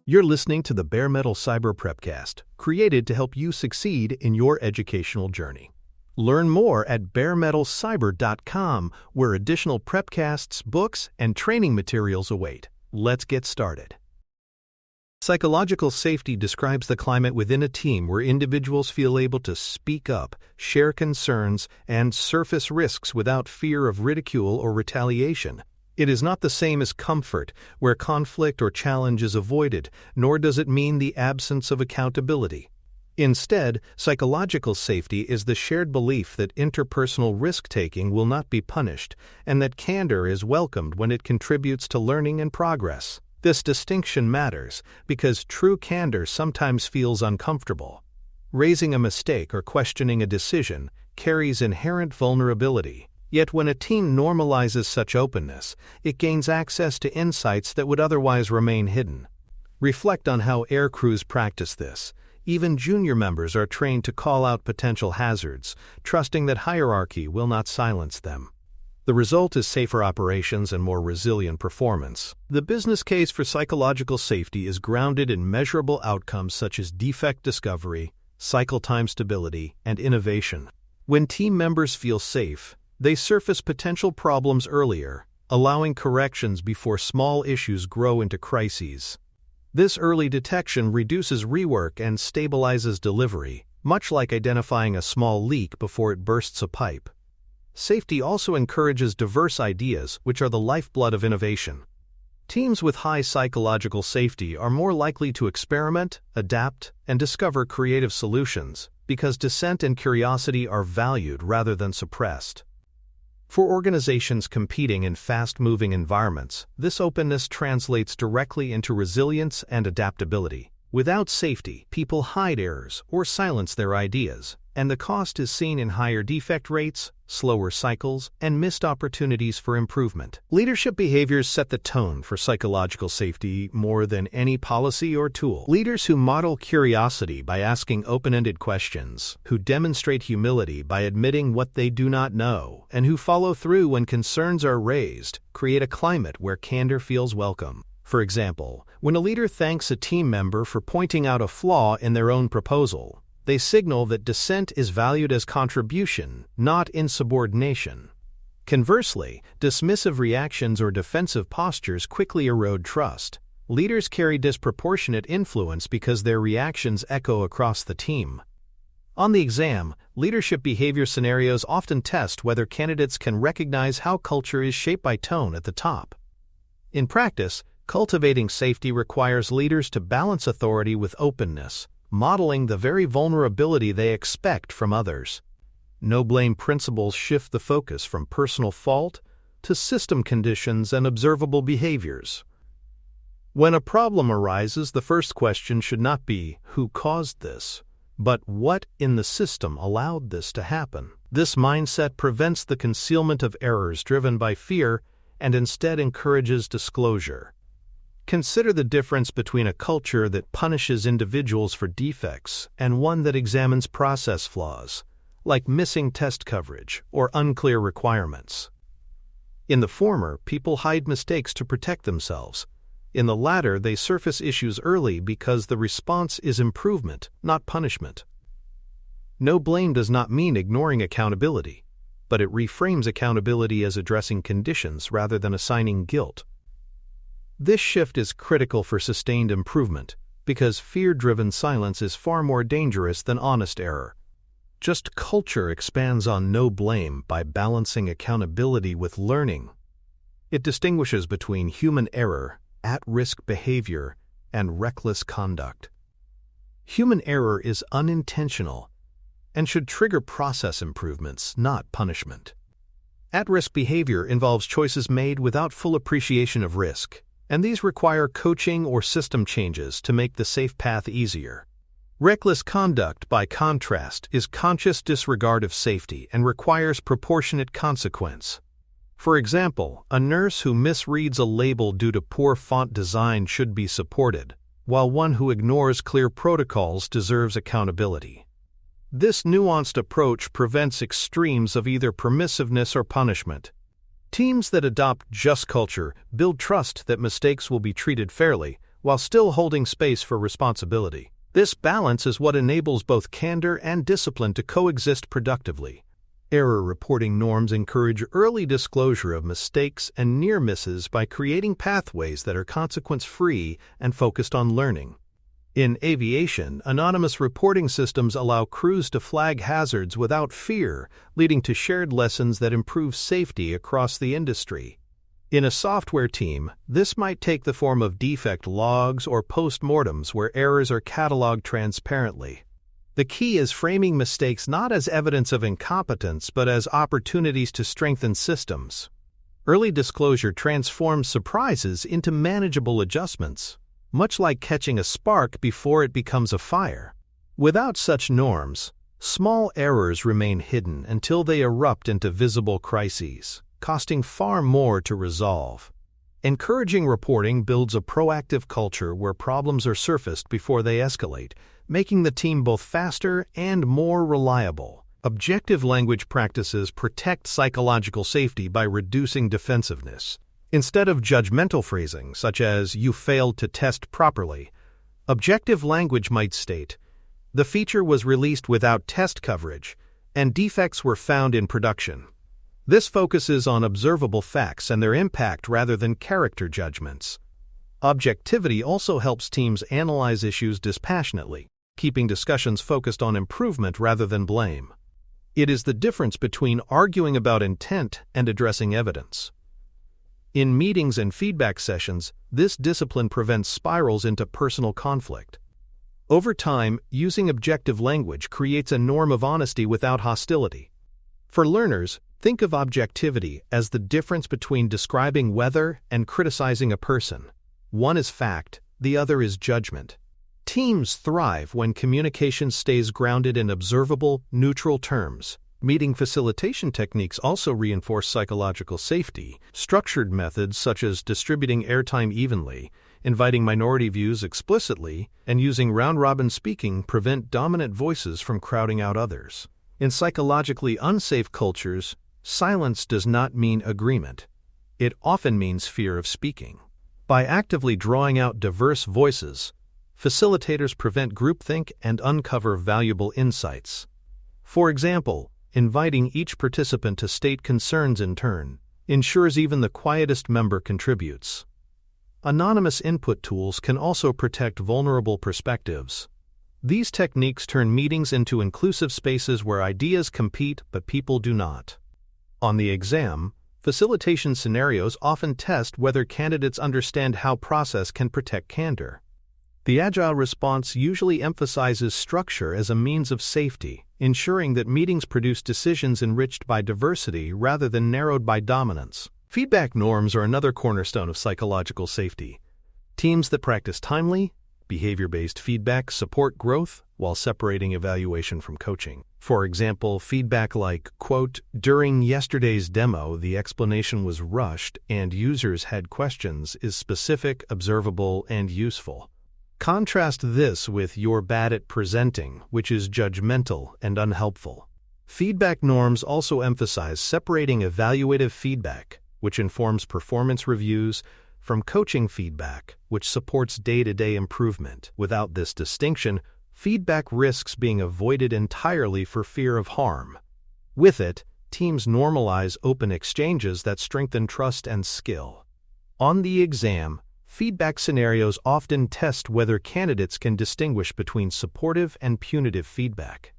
You're listening to the Bare Metal Cyber Prepcast, created to help you succeed in your educational journey. Learn more at baremetalcyber.com, where additional prepcasts, books, and training materials await. Let's get started. Psychological safety describes the climate within a team where individuals feel able to speak up, share concerns, and surface risks without fear of ridicule or retaliation. It is not the same as comfort, where conflict or challenge is avoided, nor does it mean the absence of accountability. Instead, psychological safety is the shared belief that interpersonal risk-taking will not be punished, and that candor is welcomed when it contributes to learning and progress. This distinction matters because true candor sometimes feels uncomfortable. Raising a mistake or questioning a decision carries inherent vulnerability. Yet when a team normalizes such openness, it gains access to insights that would otherwise remain hidden. Reflect on how air crews practice this. Even junior members are trained to call out potential hazards, trusting that hierarchy will not silence them. The result is safer operations and more resilient performance. The business case for psychological safety is grounded in measurable outcomes such as defect discovery, cycle time stability, and innovation. When team members feel safe, they surface potential problems earlier, allowing corrections before small issues grow into crises. This early detection reduces rework and stabilizes delivery, much like identifying a small leak before it bursts a pipe. Safety also encourages diverse ideas, which are the lifeblood of innovation. Teams with high psychological safety are more likely to experiment, adapt, and discover creative solutions, because dissent and curiosity are valued rather than suppressed. For organizations competing in fast-moving environments, this openness translates directly into resilience and adaptability. Without safety, people hide errors or silence their ideas, and the cost is seen in higher defect rates, slower cycles, and missed opportunities for improvement. Leadership behaviors set the tone for psychological safety more than any policy or tool. Leaders who model curiosity by asking open-ended questions, who demonstrate humility by admitting what they do not know, and who follow through when concerns are raised, create a climate where candor feels welcome. For example, when a leader thanks a team member for pointing out a flaw in their own proposal, they signal that dissent is valued as contribution, not insubordination. Conversely, dismissive reactions or defensive postures quickly erode trust. Leaders carry disproportionate influence because their reactions echo across the team. On the exam, leadership behavior scenarios often test whether candidates can recognize how culture is shaped by tone at the top. In practice, cultivating safety requires leaders to balance authority with openness, modeling the very vulnerability they expect from others. No-blame principles shift the focus from personal fault to system conditions and observable behaviors. When a problem arises, the first question should not be, "Who caused this?" but "What in the system allowed this to happen?" This mindset prevents the concealment of errors driven by fear and instead encourages disclosure. Consider the difference between a culture that punishes individuals for defects and one that examines process flaws, like missing test coverage or unclear requirements. In the former, people hide mistakes to protect themselves. In the latter, they surface issues early because the response is improvement, not punishment. No blame does not mean ignoring accountability, but it reframes accountability as addressing conditions rather than assigning guilt. This shift is critical for sustained improvement, because fear-driven silence is far more dangerous than honest error. Just culture expands on no blame by balancing accountability with learning. It distinguishes between human error, at-risk behavior, and reckless conduct. Human error is unintentional and should trigger process improvements, not punishment. At-risk behavior involves choices made without full appreciation of risk, and these require coaching or system changes to make the safe path easier. Reckless conduct, by contrast, is conscious disregard of safety and requires proportionate consequence. For example, a nurse who misreads a label due to poor font design should be supported, while one who ignores clear protocols deserves accountability. This nuanced approach prevents extremes of either permissiveness or punishment. Teams that adopt just culture build trust that mistakes will be treated fairly, while still holding space for responsibility. This balance is what enables both candor and discipline to coexist productively. Error reporting norms encourage early disclosure of mistakes and near misses by creating pathways that are consequence-free and focused on learning. In aviation, anonymous reporting systems allow crews to flag hazards without fear, leading to shared lessons that improve safety across the industry. In a software team, this might take the form of defect logs or postmortems where errors are cataloged transparently. The key is framing mistakes not as evidence of incompetence but as opportunities to strengthen systems. Early disclosure transforms surprises into manageable adjustments, much like catching a spark before it becomes a fire. Without such norms, small errors remain hidden until they erupt into visible crises, costing far more to resolve. Encouraging reporting builds a proactive culture where problems are surfaced before they escalate, making the team both faster and more reliable. Objective language practices protect psychological safety by reducing defensiveness. Instead of judgmental phrasing, such as "you failed to test properly," objective language might state, "the feature was released without test coverage, and defects were found in production." This focuses on observable facts and their impact rather than character judgments. Objectivity also helps teams analyze issues dispassionately, keeping discussions focused on improvement rather than blame. It is the difference between arguing about intent and addressing evidence. In meetings and feedback sessions, this discipline prevents spirals into personal conflict. Over time, using objective language creates a norm of honesty without hostility. For learners, think of objectivity as the difference between describing weather and criticizing a person. One is fact, the other is judgment. Teams thrive when communication stays grounded in observable, neutral terms. Meeting facilitation techniques also reinforce psychological safety. Structured methods such as distributing airtime evenly, inviting minority views explicitly, and using round-robin speaking prevent dominant voices from crowding out others. In psychologically unsafe cultures, silence does not mean agreement. It often means fear of speaking. By actively drawing out diverse voices, facilitators prevent groupthink and uncover valuable insights. For example, inviting each participant to state concerns in turn ensures even the quietest member contributes. Anonymous input tools can also protect vulnerable perspectives. These techniques turn meetings into inclusive spaces where ideas compete but people do not. On the exam, facilitation scenarios often test whether candidates understand how process can protect candor. The agile response usually emphasizes structure as a means of safety, ensuring that meetings produce decisions enriched by diversity rather than narrowed by dominance. Feedback norms are another cornerstone of psychological safety. Teams that practice timely, behavior-based feedback support growth while separating evaluation from coaching. For example, feedback like, quote, "During yesterday's demo, the explanation was rushed and users had questions," is specific, observable, and useful. Contrast this with "you're bad at presenting," which is judgmental and unhelpful. Feedback norms also emphasize separating evaluative feedback, which informs performance reviews, from coaching feedback, which supports day-to-day improvement. Without this distinction, feedback risks being avoided entirely for fear of harm. With it, teams normalize open exchanges that strengthen trust and skill. On the exam, feedback scenarios often test whether candidates can distinguish between supportive and punitive feedback.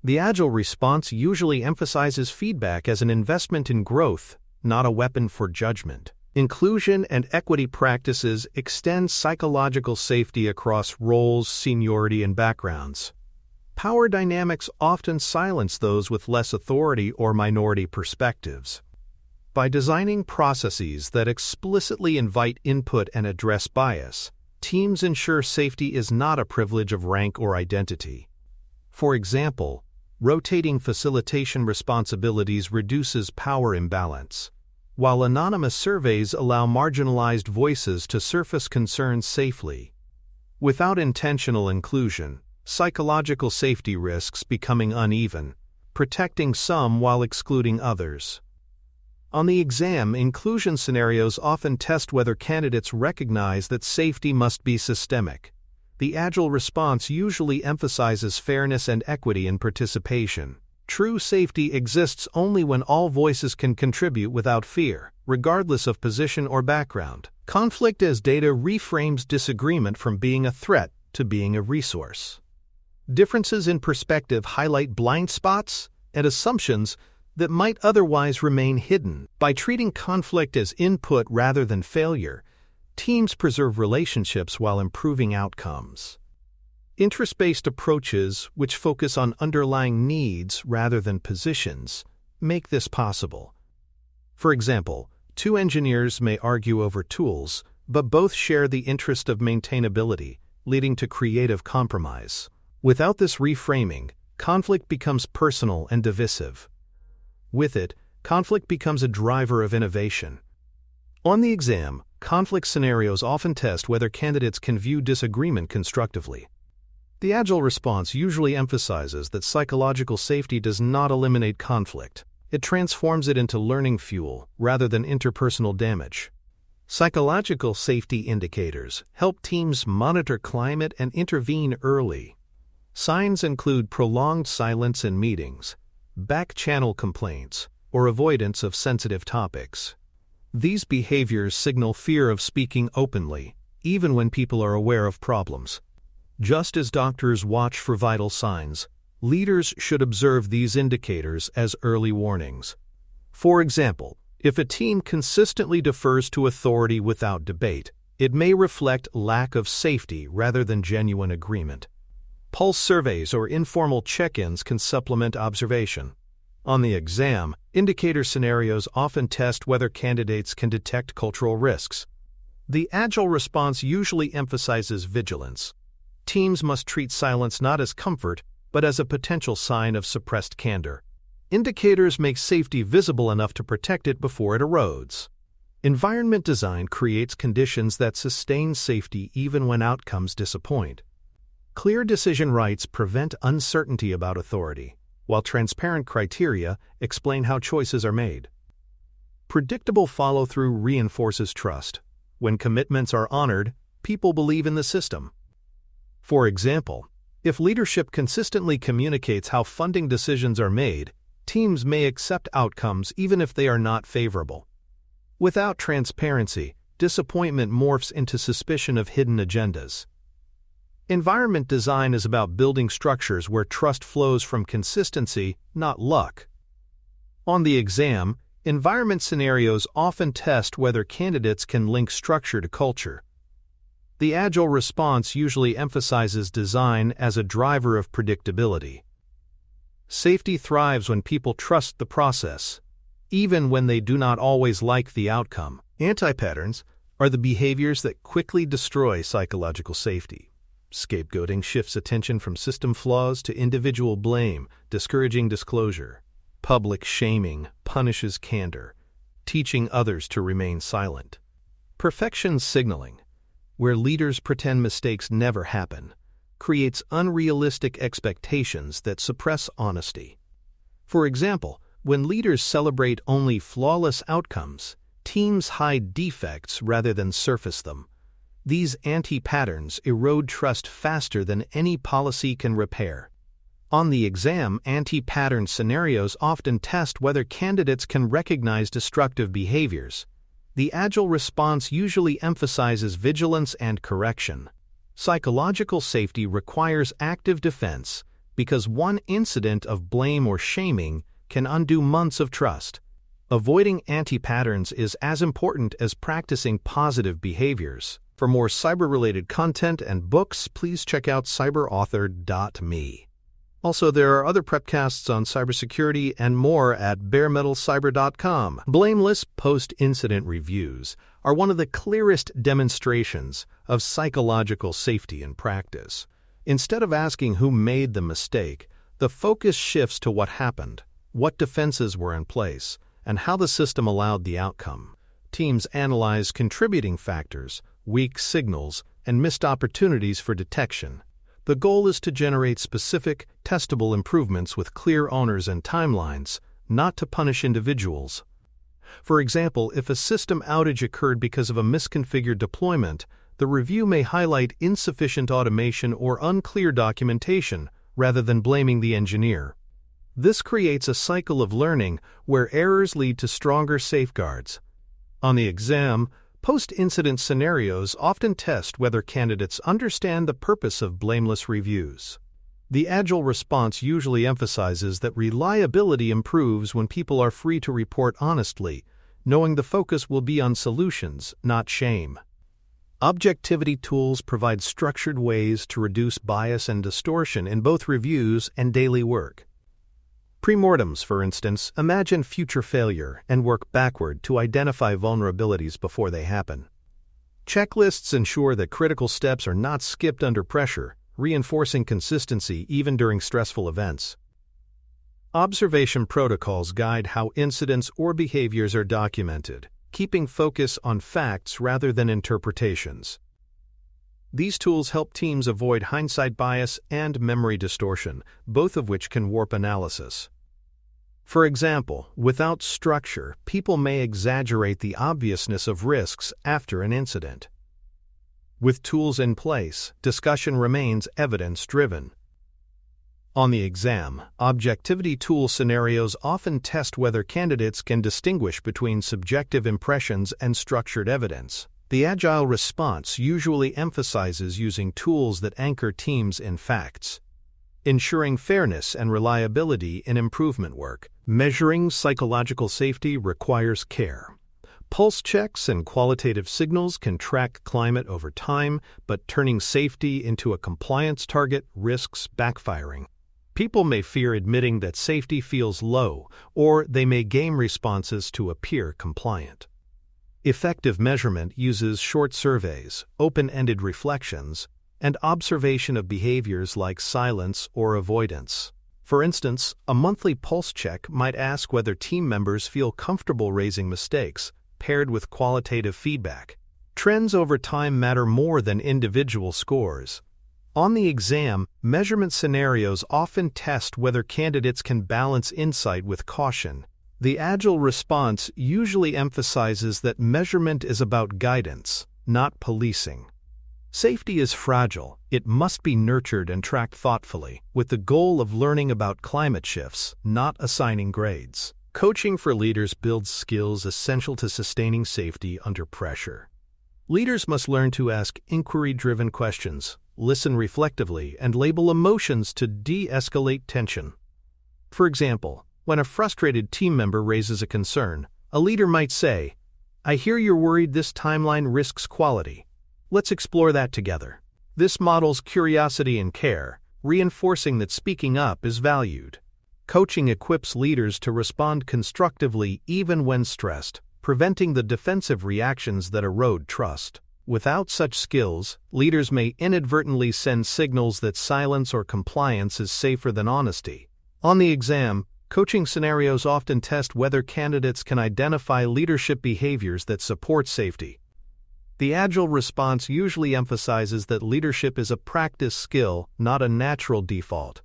The agile response usually emphasizes feedback as an investment in growth, not a weapon for judgment. Inclusion and equity practices extend psychological safety across roles, seniority, and backgrounds. Power dynamics often silence those with less authority or minority perspectives. By designing processes that explicitly invite input and address bias, teams ensure safety is not a privilege of rank or identity. For example, rotating facilitation responsibilities reduces power imbalance, while anonymous surveys allow marginalized voices to surface concerns safely. Without intentional inclusion, psychological safety risks becoming uneven, protecting some while excluding others. On the exam, inclusion scenarios often test whether candidates recognize that safety must be systemic. The agile response usually emphasizes fairness and equity in participation. True safety exists only when all voices can contribute without fear, regardless of position or background. Conflict as data reframes disagreement from being a threat to being a resource. Differences in perspective highlight blind spots and assumptions that might otherwise remain hidden. By treating conflict as input rather than failure, teams preserve relationships while improving outcomes. Interest-based approaches, which focus on underlying needs rather than positions, make this possible. For example, two engineers may argue over tools, but both share the interest of maintainability, leading to creative compromise. Without this reframing, conflict becomes personal and divisive. With it, conflict becomes a driver of innovation. On the exam, conflict scenarios often test whether candidates can view disagreement constructively. The agile response usually emphasizes that psychological safety does not eliminate conflict. It transforms it into learning fuel rather than interpersonal damage. Psychological safety indicators help teams monitor climate and intervene early. Signs include prolonged silence in meetings, back-channel complaints, or avoidance of sensitive topics. These behaviors signal fear of speaking openly, even when people are aware of problems. Just as doctors watch for vital signs, leaders should observe these indicators as early warnings. For example, if a team consistently defers to authority without debate, it may reflect lack of safety rather than genuine agreement. Pulse surveys or informal check-ins can supplement observation. On the exam, indicator scenarios often test whether candidates can detect cultural risks. The agile response usually emphasizes vigilance. Teams must treat silence not as comfort, but as a potential sign of suppressed candor. Indicators make safety visible enough to protect it before it erodes. Environment design creates conditions that sustain safety even when outcomes disappoint. Clear decision rights prevent uncertainty about authority, while transparent criteria explain how choices are made. Predictable follow-through reinforces trust. When commitments are honored, people believe in the system. For example, if leadership consistently communicates how funding decisions are made, teams may accept outcomes even if they are not favorable. Without transparency, disappointment morphs into suspicion of hidden agendas. Environment design is about building structures where trust flows from consistency, not luck. On the exam, environment scenarios often test whether candidates can link structure to culture. The agile response usually emphasizes design as a driver of predictability. Safety thrives when people trust the process, even when they do not always like the outcome. Anti-patterns are the behaviors that quickly destroy psychological safety. Scapegoating shifts attention from system flaws to individual blame, discouraging disclosure. Public shaming punishes candor, teaching others to remain silent. Perfection signaling, where leaders pretend mistakes never happen, creates unrealistic expectations that suppress honesty. For example, when leaders celebrate only flawless outcomes, teams hide defects rather than surface them. These anti-patterns erode trust faster than any policy can repair. On the exam, anti-pattern scenarios often test whether candidates can recognize destructive behaviors. The agile response usually emphasizes vigilance and correction. Psychological safety requires active defense because one incident of blame or shaming can undo months of trust. Avoiding anti-patterns is as important as practicing positive behaviors. For more cyber-related content and books, please check out cyberauthor.me. Also, there are other prepcasts on cybersecurity and more at baremetalcyber.com. Blameless post-incident reviews are one of the clearest demonstrations of psychological safety in practice. Instead of asking who made the mistake, the focus shifts to what happened, what defenses were in place, and how the system allowed the outcome. Teams analyze contributing factors, weak signals, and missed opportunities for detection. The goal is to generate specific, testable improvements with clear owners and timelines, not to punish individuals. For example, if a system outage occurred because of a misconfigured deployment, the review may highlight insufficient automation or unclear documentation rather than blaming the engineer. This creates a cycle of learning where errors lead to stronger safeguards. On the exam, post-incident scenarios often test whether candidates understand the purpose of blameless reviews. The agile response usually emphasizes that reliability improves when people are free to report honestly, knowing the focus will be on solutions, not shame. Objectivity tools provide structured ways to reduce bias and distortion in both reviews and daily work. Premortems, for instance, imagine future failure and work backward to identify vulnerabilities before they happen. Checklists ensure that critical steps are not skipped under pressure, reinforcing consistency even during stressful events. Observation protocols guide how incidents or behaviors are documented, keeping focus on facts rather than interpretations. These tools help teams avoid hindsight bias and memory distortion, both of which can warp analysis. For example, without structure, people may exaggerate the obviousness of risks after an incident. With tools in place, discussion remains evidence-driven. On the exam, objectivity tool scenarios often test whether candidates can distinguish between subjective impressions and structured evidence. The agile response usually emphasizes using tools that anchor teams in facts, ensuring fairness and reliability in improvement work. Measuring psychological safety requires care. Pulse checks and qualitative signals can track climate over time, but turning safety into a compliance target risks backfiring. People may fear admitting that safety feels low, or they may game responses to appear compliant. Effective measurement uses short surveys, open-ended reflections, and observation of behaviors like silence or avoidance. For instance, a monthly pulse check might ask whether team members feel comfortable raising mistakes, paired with qualitative feedback. Trends over time matter more than individual scores. On the exam, measurement scenarios often test whether candidates can balance insight with caution. The agile response usually emphasizes that measurement is about guidance, not policing. Safety is fragile. It must be nurtured and tracked thoughtfully, with the goal of learning about climate shifts, not assigning grades. Coaching for leaders builds skills essential to sustaining safety under pressure. Leaders must learn to ask inquiry-driven questions, listen reflectively, and label emotions to de-escalate tension. For example, when a frustrated team member raises a concern, a leader might say, "I hear you're worried this timeline risks quality. Let's explore that together." This models curiosity and care, reinforcing that speaking up is valued. Coaching equips leaders to respond constructively even when stressed, preventing the defensive reactions that erode trust. Without such skills, leaders may inadvertently send signals that silence or compliance is safer than honesty. On the exam, coaching scenarios often test whether candidates can identify leadership behaviors that support safety. The agile response usually emphasizes that leadership is a practice skill, not a natural default.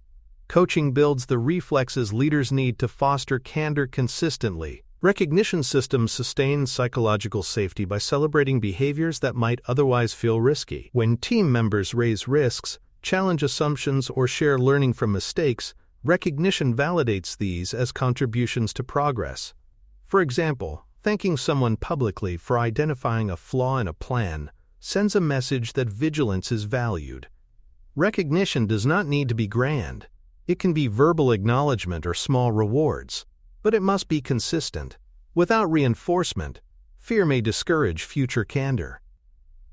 Coaching builds the reflexes leaders need to foster candor consistently. Recognition systems sustain psychological safety by celebrating behaviors that might otherwise feel risky. When team members raise risks, challenge assumptions, or share learning from mistakes, recognition validates these as contributions to progress. For example, thanking someone publicly for identifying a flaw in a plan sends a message that vigilance is valued. Recognition does not need to be grand. It can be verbal acknowledgement or small rewards, but it must be consistent. Without reinforcement, fear may discourage future candor.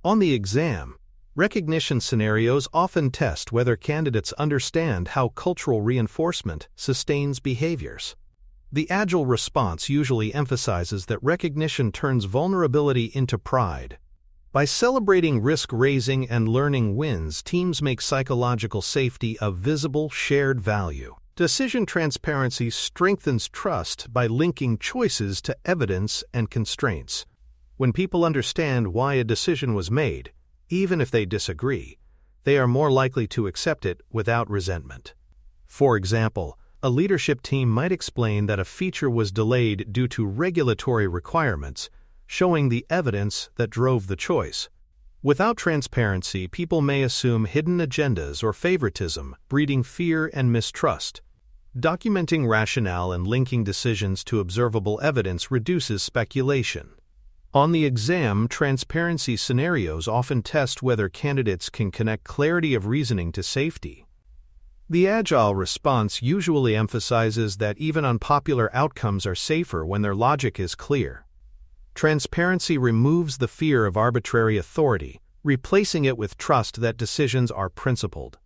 On the exam, recognition scenarios often test whether candidates understand how cultural reinforcement sustains behaviors. The agile response usually emphasizes that recognition turns vulnerability into pride. By celebrating risk-raising and learning wins, teams make psychological safety a visible, shared value. Decision transparency strengthens trust by linking choices to evidence and constraints. When people understand why a decision was made, even if they disagree, they are more likely to accept it without resentment. For example, A leadership team might explain that a feature was delayed due to regulatory requirements, showing the evidence that drove the choice. Without transparency, people may assume hidden agendas or favoritism, breeding fear and mistrust. Documenting rationale and linking decisions to observable evidence reduces speculation. On the exam, transparency scenarios often test whether candidates can connect clarity of reasoning to safety. The agile response usually emphasizes that even unpopular outcomes are safer when their logic is clear. Transparency removes the fear of arbitrary authority, replacing it with trust that decisions are principled.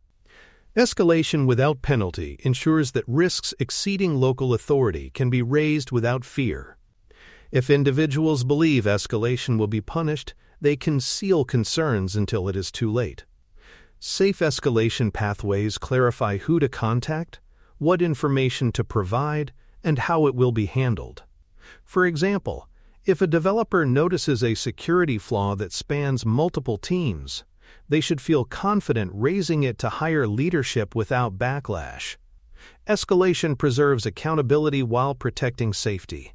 Escalation without penalty ensures that risks exceeding local authority can be raised without fear. If individuals believe escalation will be punished, they conceal concerns until it is too late. Safe escalation pathways clarify who to contact, what information to provide, and how it will be handled. For example, if a developer notices a security flaw that spans multiple teams, they should feel confident raising it to higher leadership without backlash. Escalation preserves accountability while protecting safety.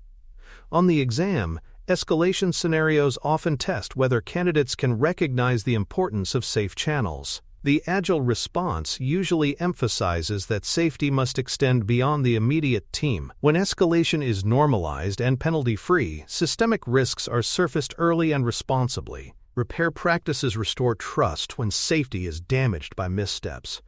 On the exam, escalation scenarios often test whether candidates can recognize the importance of safe channels. The agile response usually emphasizes that safety must extend beyond the immediate team. When escalation is normalized and penalty-free, systemic risks are surfaced early and responsibly. Repair practices restore trust when safety is damaged by missteps.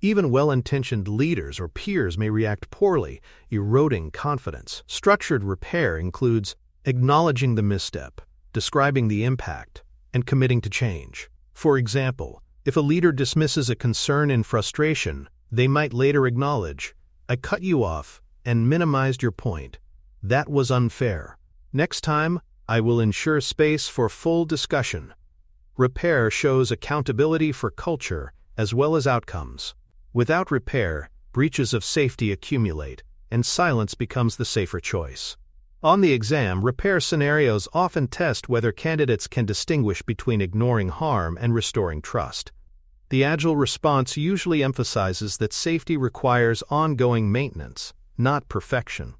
Even well-intentioned leaders or peers may react poorly, eroding confidence. Structured repair includes acknowledging the misstep, describing the impact, and committing to change. For example, if a leader dismisses a concern in frustration, they might later acknowledge, "I cut you off and minimized your point. That was unfair. Next time, I will ensure space for full discussion." Repair shows accountability for culture as well as outcomes. Without repair, breaches of safety accumulate, and silence becomes the safer choice. On the exam, repair scenarios often test whether candidates can distinguish between ignoring harm and restoring trust. The agile response usually emphasizes that safety requires ongoing maintenance, not perfection.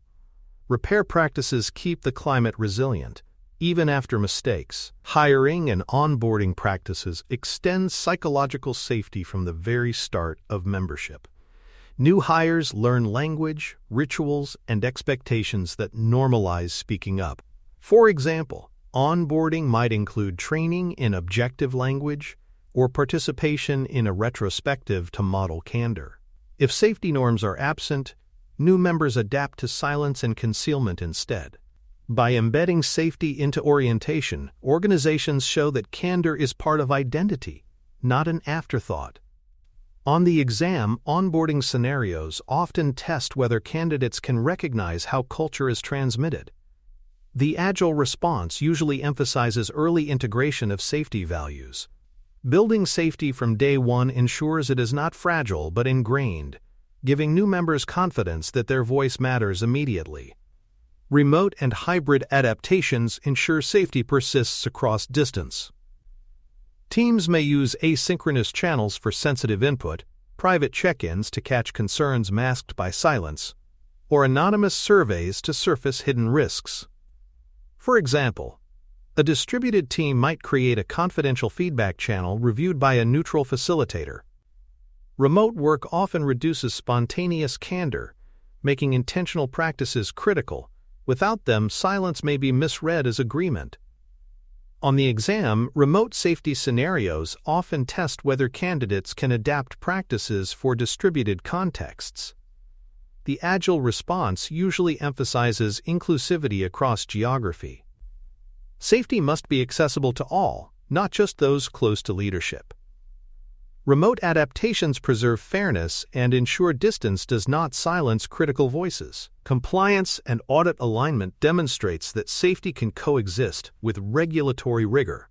Repair practices keep the climate resilient, even after mistakes. Hiring and onboarding practices extend psychological safety from the very start of membership. New hires learn language, rituals, and expectations that normalize speaking up. For example, onboarding might include training in objective language or participation in a retrospective to model candor. If safety norms are absent, new members adapt to silence and concealment instead. By embedding safety into orientation, organizations show that candor is part of identity, not an afterthought. On the exam, onboarding scenarios often test whether candidates can recognize how culture is transmitted. The agile response usually emphasizes early integration of safety values. Building safety from day one ensures it is not fragile but ingrained, giving new members confidence that their voice matters immediately. Remote and hybrid adaptations ensure safety persists across distance. Teams may use asynchronous channels for sensitive input, private check-ins to catch concerns masked by silence, or anonymous surveys to surface hidden risks. For example, a distributed team might create a confidential feedback channel reviewed by a neutral facilitator. Remote work often reduces spontaneous candor, making intentional practices critical. Without them, silence may be misread as agreement. On the exam, remote safety scenarios often test whether candidates can adapt practices for distributed contexts. The agile response usually emphasizes inclusivity across geography. Safety must be accessible to all, not just those close to leadership. Remote adaptations preserve fairness and ensure distance does not silence critical voices. Compliance and audit alignment demonstrates that safety can coexist with regulatory rigor.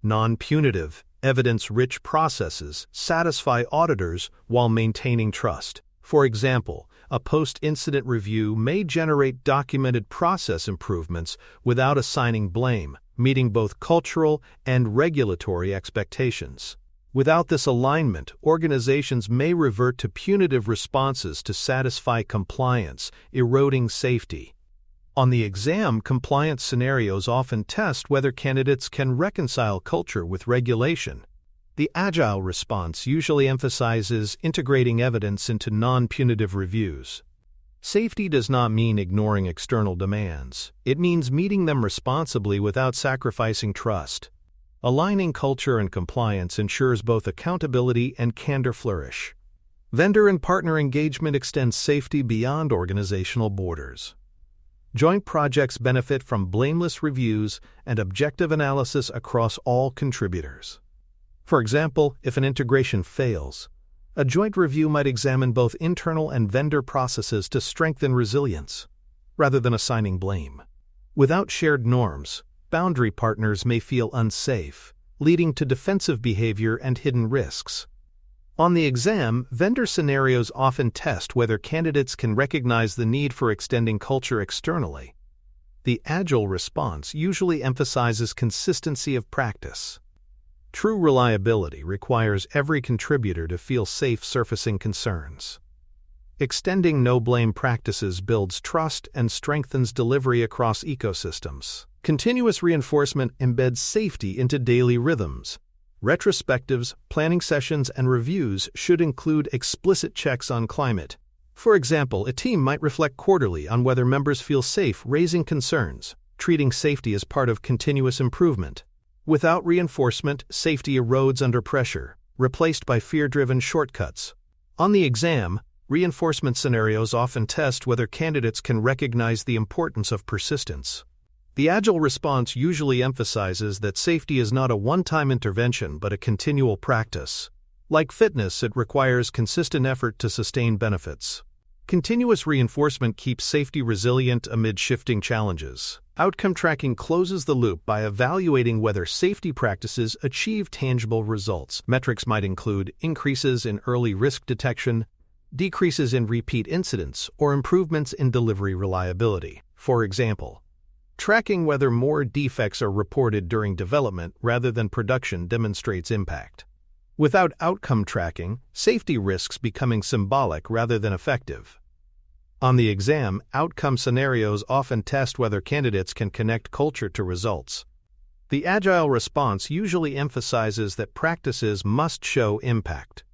Non-punitive, evidence-rich processes satisfy auditors while maintaining trust. For example, a post-incident review may generate documented process improvements without assigning blame, meeting both cultural and regulatory expectations. Without this alignment, organizations may revert to punitive responses to satisfy compliance, eroding safety. On the exam, compliance scenarios often test whether candidates can reconcile culture with regulation. The agile response usually emphasizes integrating evidence into non-punitive reviews. Safety does not mean ignoring external demands. It means meeting them responsibly without sacrificing trust. Aligning culture and compliance ensures both accountability and candor flourish. Vendor and partner engagement extends safety beyond organizational borders. Joint projects benefit from blameless reviews and objective analysis across all contributors. For example, if an integration fails, a joint review might examine both internal and vendor processes to strengthen resilience, rather than assigning blame. Without shared norms, boundary partners may feel unsafe, leading to defensive behavior and hidden risks. On the exam, vendor scenarios often test whether candidates can recognize the need for extending culture externally. The agile response usually emphasizes consistency of practice. True reliability requires every contributor to feel safe surfacing concerns. Extending no-blame practices builds trust and strengthens delivery across ecosystems. Continuous reinforcement embeds safety into daily rhythms. Retrospectives, planning sessions, and reviews should include explicit checks on climate. For example, a team might reflect quarterly on whether members feel safe raising concerns, treating safety as part of continuous improvement. Without reinforcement, safety erodes under pressure, replaced by fear-driven shortcuts. On the exam, reinforcement scenarios often test whether candidates can recognize the importance of persistence. The agile response usually emphasizes that safety is not a one-time intervention but a continual practice. Like fitness, it requires consistent effort to sustain benefits. Continuous reinforcement keeps safety resilient amid shifting challenges. Outcome tracking closes the loop by evaluating whether safety practices achieve tangible results. Metrics might include increases in early risk detection, decreases in repeat incidents, or improvements in delivery reliability. For example, tracking whether more defects are reported during development rather than production demonstrates impact. Without outcome tracking, safety risks becoming symbolic rather than effective. On the exam, outcome scenarios often test whether candidates can connect culture to results. The agile response usually emphasizes that practices must show impact.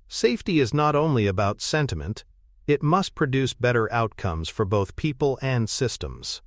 Safety is not only about sentiment, it must produce better outcomes for both people and systems.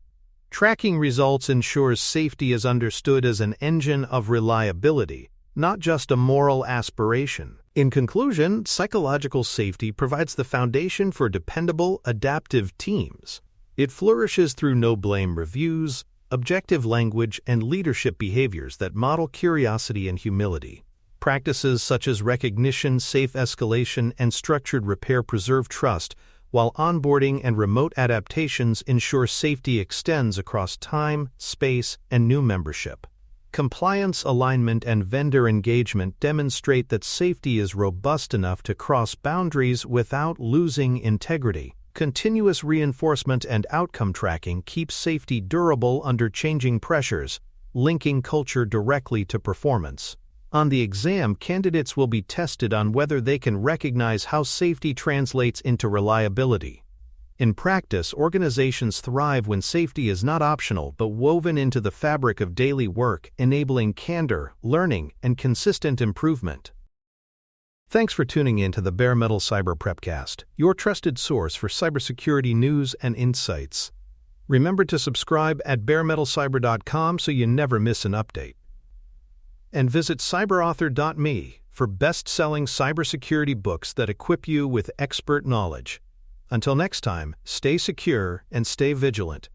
Tracking results ensures safety is understood as an engine of reliability, not just a moral aspiration. In conclusion, psychological safety provides the foundation for dependable, adaptive teams. It flourishes through no-blame reviews, objective language, and leadership behaviors that model curiosity and humility. Practices such as recognition, safe escalation, and structured repair preserve trust, while onboarding and remote adaptations ensure safety extends across time, space, and new membership. Compliance, alignment, and vendor engagement demonstrate that safety is robust enough to cross boundaries without losing integrity. Continuous reinforcement and outcome tracking keep safety durable under changing pressures, linking culture directly to performance. On the exam, candidates will be tested on whether they can recognize how safety translates into reliability. In practice, organizations thrive when safety is not optional but woven into the fabric of daily work, enabling candor, learning, and consistent improvement. Thanks for tuning in to the Bare Metal Cyber Prepcast, your trusted source for cybersecurity news and insights. Remember to subscribe at baremetalcyber.com so you never miss an update. And visit cyberauthor.me for best-selling cybersecurity books that equip you with expert knowledge. Until next time, stay secure and stay vigilant.